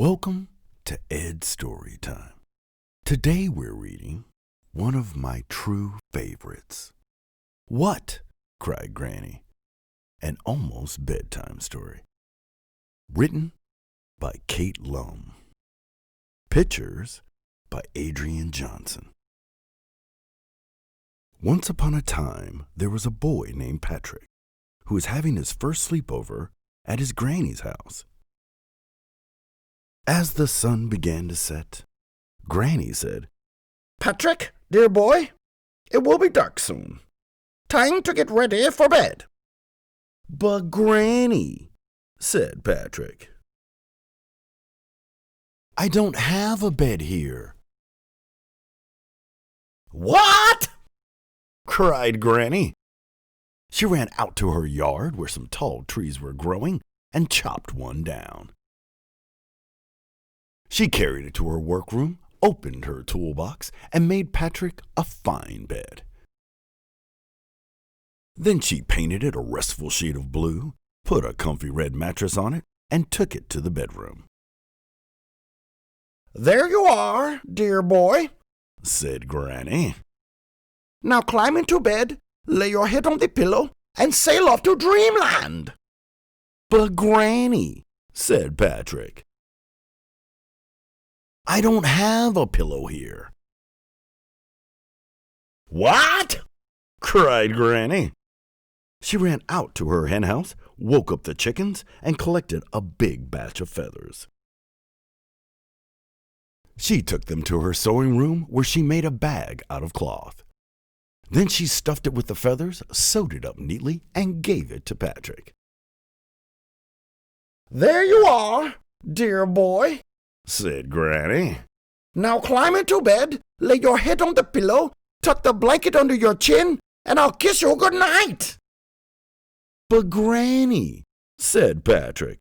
Welcome to Ed's Story Time. Today we're reading one of my true favorites. What? Cried Granny. An almost bedtime story. Written by Kate Lum. Pictures by Adrian Johnson. Once upon a time, there was a boy named Patrick who was having his first sleepover at his granny's house. As the sun began to set, Granny said, "Patrick, dear boy, it will be dark soon. Time to get ready for bed." "But Granny," said Patrick, "I don't have a bed here." "What?" cried Granny. She ran out to her yard where some tall trees were growing and chopped one down. She carried it to her workroom, opened her toolbox, and made Patrick a fine bed. Then she painted it a restful shade of blue, put a comfy red mattress on it, and took it to the bedroom. "There you are, dear boy," said Granny. "Now climb into bed, lay your head on the pillow, and sail off to dreamland." "But Granny," said Patrick, "I don't have a pillow here." "What?" cried Granny. She ran out to her henhouse, woke up the chickens, and collected a big batch of feathers. She took them to her sewing room where she made a bag out of cloth. Then she stuffed it with the feathers, sewed it up neatly, and gave it to Patrick. "There you are, dear boy," said Granny. "Now climb into bed, lay your head on the pillow, tuck the blanket under your chin, and I'll kiss you good night." "But Granny," said Patrick,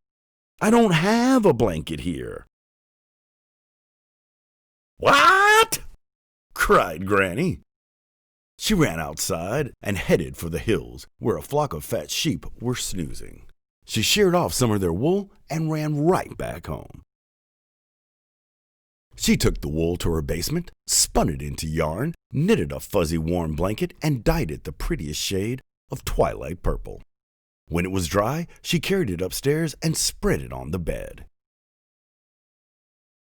"I don't have a blanket here." "What?" cried Granny. She ran outside and headed for the hills where a flock of fat sheep were snoozing. She sheared off some of their wool and ran right back home. She took the wool to her basement, spun it into yarn, knitted a fuzzy warm blanket, and dyed it the prettiest shade of twilight purple. When it was dry, she carried it upstairs and spread it on the bed.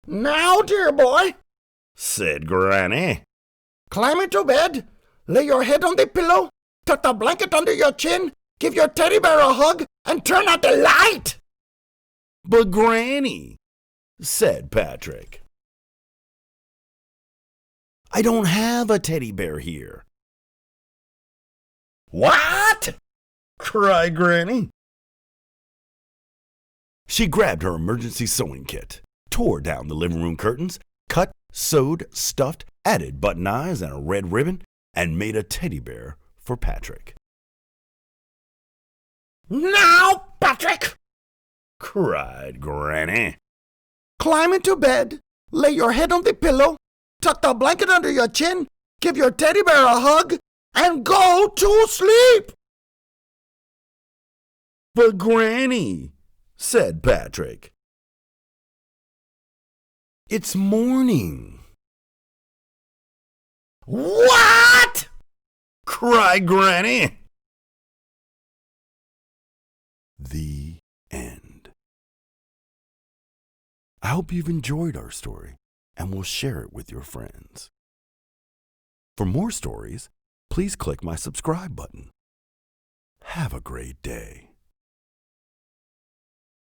"Now, dear boy," said Granny, "climb into bed, lay your head on the pillow, tuck the blanket under your chin, give your teddy bear a hug, and turn out the light." "But Granny," said Patrick, "I don't have a teddy bear here." "What?" cried Granny. She grabbed her emergency sewing kit, tore down the living room curtains, cut, sewed, stuffed, added button eyes and a red ribbon, and made a teddy bear for Patrick. "Now, Patrick," cried Granny, "climb into bed, lay your head on the pillow, tuck the blanket under your chin, give your teddy bear a hug, and go to sleep." "But Granny," said Patrick, "it's morning." "What?" cried Granny. The end. I hope you've enjoyed our story and will share it with your friends. For more stories, please click my subscribe button. Have a great day.